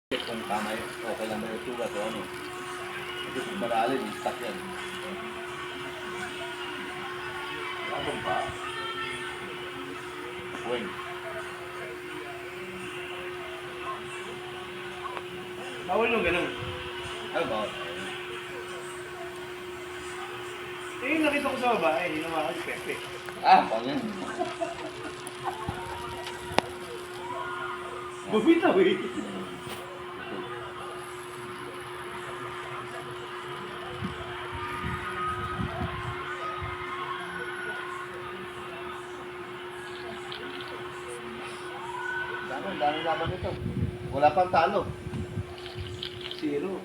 Kung tama yun, okay lang ba yung sugat o ano. Kasi kung malalim, stuck yan. Labang pa. Weng. Bawal yung ganun. Ano ba? Eh, yung nakita ko sa babae, hinawakan si Pepe. Pang yan. Bumitaw eh. Dami laban nito. Wala pang talo. Zero.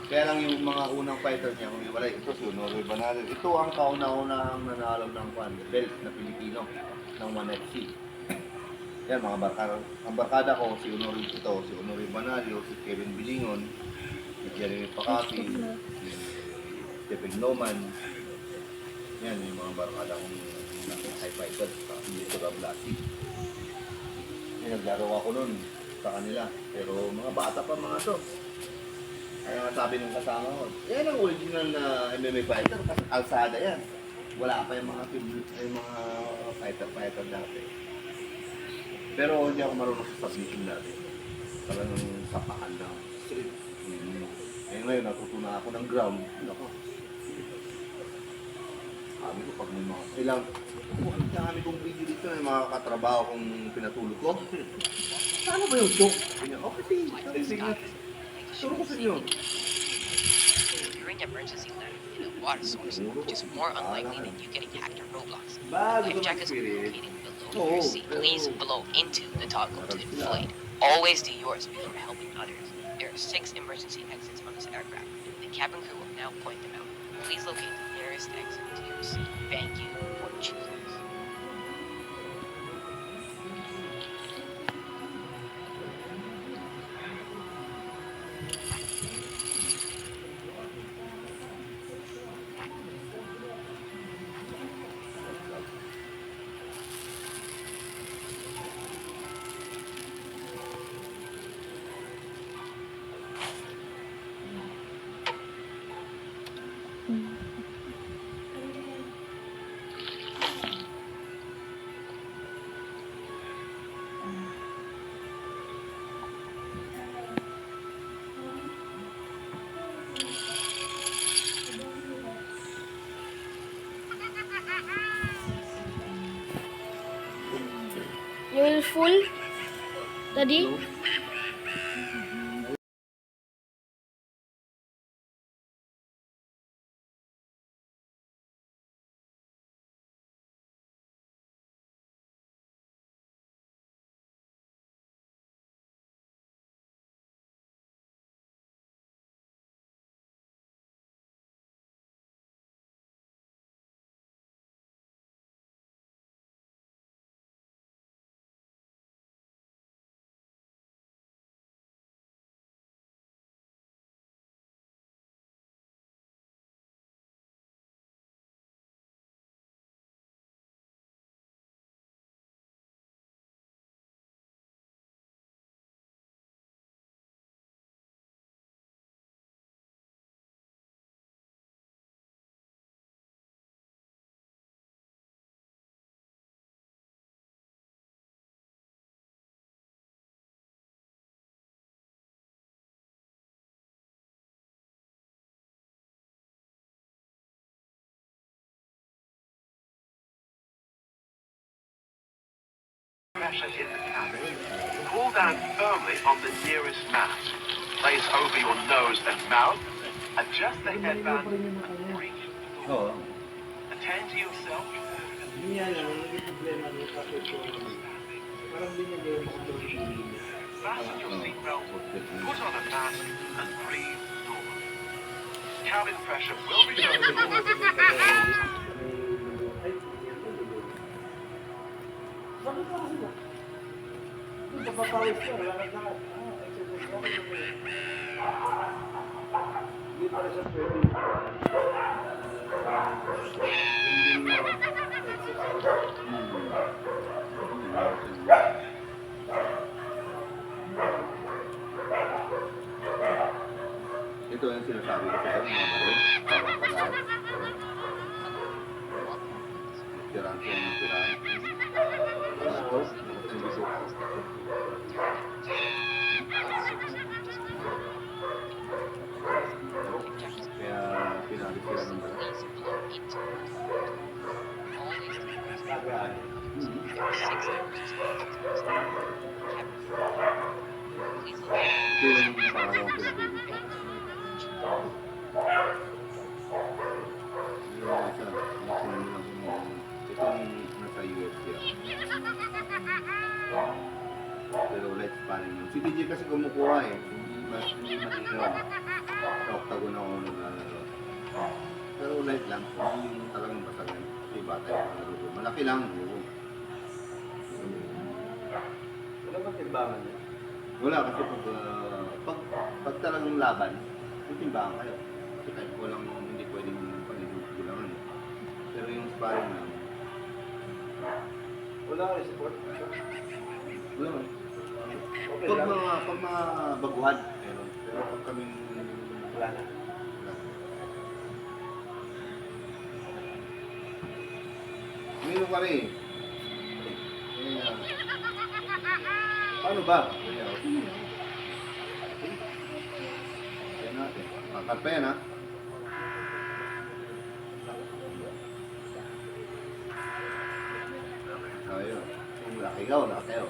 Kaya lang yung mga unang fighter niya, kung wala, ito si Honorio Banales. Ito ang kauna-unahang nanalo ng belt na Pilipino ng 1FC. Yan mga barkada. Ang barkada ko, si Honorio ito, si Honorio Banales, si Kevin Bilingon, si Jeremy Pacati, si Stephen Loman. Yan yung mga barkada kong high fighter sa Dito Gablasi. Naglaro ako nun sa kanila. Pero mga bata pa mga to. Kaya sabi ng kasama ko, yan ang original na MMA fighter kasi alsada yan. Wala pa yung mga fighter dati. Pero hindi ako marunong sa submission dati. Talagang sapakan lang. Straight. Ngayon natutunan ako ng ground. Ako. Sabi ko pag may mga ilang dami kong video dito may mga katrabaho kong pinatulog ko. Paano ba yung joke? Okay, sige. Turo ko sa inyo. During emergency land in a water source, which is more unlikely than you getting hacked or Roblox. Bago Life ka jackets will be mag-spirit. located below your seat. Please blow into the toggle to inflate. Always do yours before helping others. There are 6 emergency exits on this aircraft. The cabin crew will now point them out. Please locate the nearest exit to your seat. Thank you for choosing us. You will full, Daddy? Pressure in the cabin. Pull down firmly on the nearest mat. Place over your nose and mouth. Adjust the headband and breathe. Oo. Attend to yourself. Hindi yan lang, naging problema ng kapit ko. Parang hindi niya gawin sa ito. Fasten your seatbelt. Put on a mask and breathe normally. Cabin pressure will return to normal. Bakit ba kasi ba? Kung papapawis ka, lakad-lakad. Exercise ka, hindi pala siya pwede. Hindi exercise. ito yung sinasabi ko sa'yo, mga baril. Parang pagkakas. Tirahan ko yung tirahan. Ito, hindi ko. Kaya pinalis sila ng baril. Tagaan. Ito yung pangalawang pinapili ko. Yung isa, ito yung nasa UFC ako. Pero let's parin yun. Si DJ kasi kumukuha eh. Hindi malinaw. Sa octagon ako naglalaro. Pero light lang. Hindi yung talagang basagan. Kasi bata yung palaro ko. Malaki lang. Oo. Wala ba timbangan niya? Wala kasi pag talagang laban, titimbangan kayo. Kasi kahit walang hindi pwedeng pag-ibulangan. Pero yung sparring lang, Wala ka rin support. wala man. Okay Pag lang. mga baguhan, meron. Pero pag kaming Wala na. wala. Meron ka rin. Paano ba? Yan natin. Makat pa yan ha. Ayun. Kung laki ka o laki o.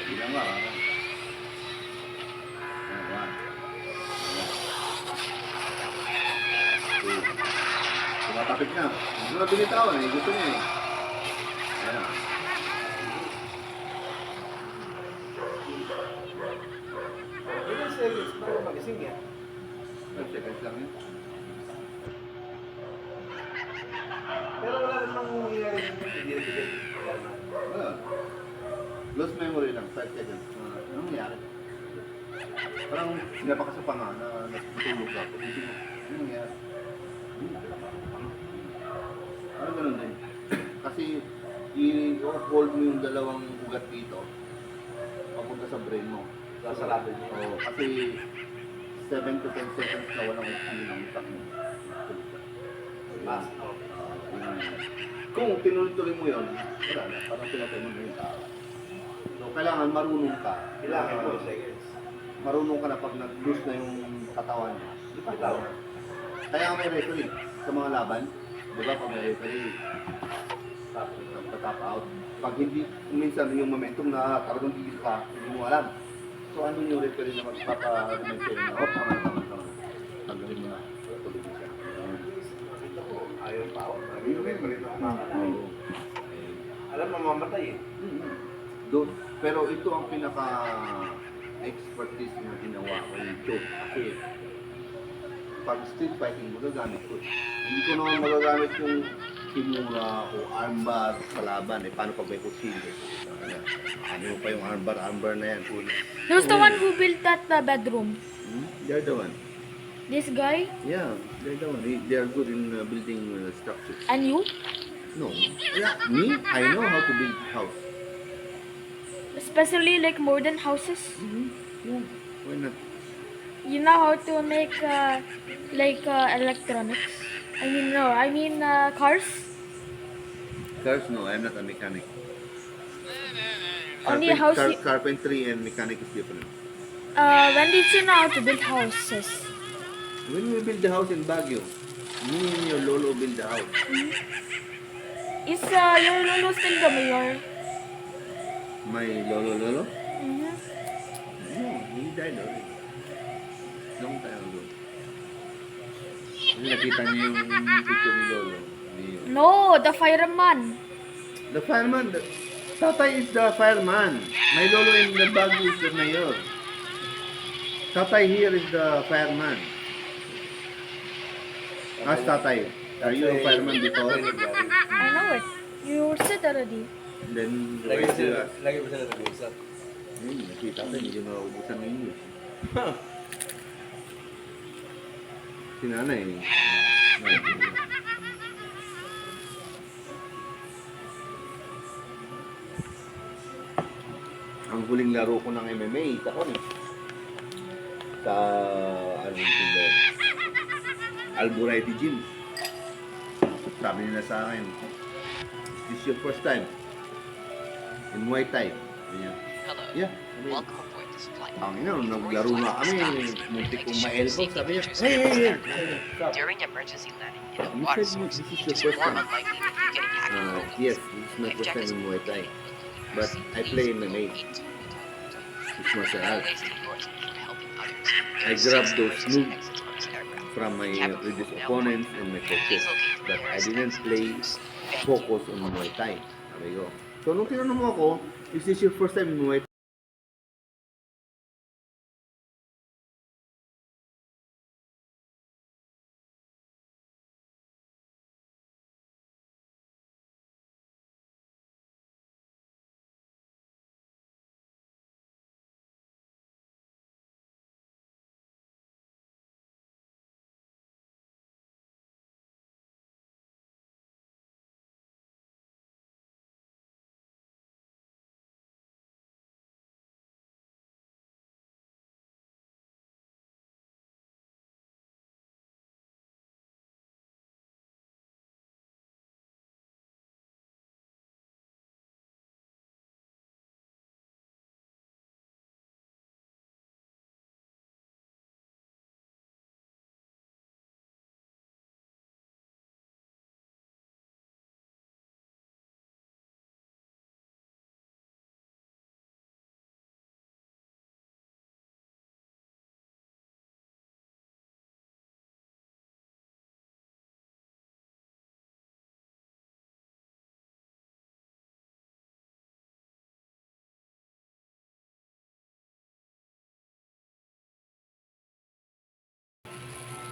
Bilang ka ha. Ayan. Tumatapik na. Gusto na binitawan eh. Gusto niya eh. Ayan. Ilan seconds bago magising yan? 5 seconds lang yun. Pero wala namang nangyayari sa hindi rin bigay. Wala. Lost memory lang. 5 seconds. Anong nangyari? Parang sinapa ka sa panga na natutulog ka. Pag-isip mo, anong nangyari? Parang ganun din. Kasi i-hold mo yung dalawang ugat dito papunta sa brain mo. Sasarado niya. Oo, kasi 7 to 10 seconds na walang oxygen ng utak mo. Mas, Yun ang nangyari. Kung tinuloy mo yun, wala na. Parang pinatay mo na yung tao. So, kailangan marunong ka. kailangan ko seconds. Marunong ka na pag nag-lose na yung katawan niya. Di ba? Kaya may referee sa mga laban. Di ba? Pag may referee, tap out. Pag hindi, minsan yung momentum na talagang gigil ka, hindi mo alam. So ano yung referee na magpapa-remind sa'yo na, oh, tama. Tanggalin mo na. Tuloy mo siya. Nakita ko, ayaw pa ako. Yung memory na kumakalain. Oo. Alam, mamamatay eh. Doon. Pero ito ang pinaka-expertise na ginawa ko yung choke. Kasi pag street fighting, magagamit ko. Hindi ko naman magagamit yung kimura o armbar sa laban. Paano pag may kutsilyo? Ano pa yung armbar na yan? Who's the one who built that bedroom? They're the one. This guy? Yeah, they're the one. They are good in building structures. And you? No. Yeah, me? I know how to build house. Especially like modern houses? Yeah. Why not? You know how to make electronics? I mean cars? Cars, no. I'm not a mechanic. Only house you- Carpentry and mechanic is different. When did you know how to build houses? When we build the house in Baguio, me and your lolo build the house. Is your lolo still the mayor? My lolo? Mm-hmm. No, he died already. Long time ago. Kasi nakita niyo yung picture ni lolo. No, the fireman. The fireman, Tatay is the fireman. My lolo in the Baguio is the mayor. Tatay here is the fireman. Ask Tatay, are you a fireman before? I know it. You said already. Then, Lagi why ba do you sila, ask? lagi ba sila nag-uusap? Nakita ko, hindi na naubusan ng English. Si nanay. Ang huling laro ko ng MMA, takon eh. Sa, ano yung team ba yun? Alburite Gym. Sabi nila sa akin, this is your first time in Muay Thai. Ganyan. Hello. Yeah. Welcome aboard this flight. Ang ina, naglaro nga kami, muntik kong ma-elbow. Sabi niya, Safety hey, measures hey, in hey. aircraft. Stop. During emergency landing in a You water said source, this is it your is first more time. unlikely that you get attacked in the Yes, this is my first time in Muay Thai. But I play MMA. It's martial arts. I grabbed those moves from my previous opponents and my coaches. But I didn't play focus on Muay Thai. Sabi ko. So, nung tinanong mo ako, is this your first time in Muay Thai?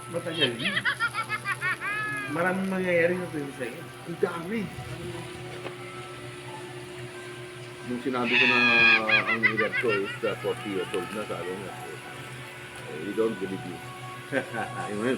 Matagal yun. Maraming mangyayari na pwede sa'yo. Ang dami. Nung sinabi ko na ang edad ko is 40 years old na, sabi niya, we don't believe you. Ayun,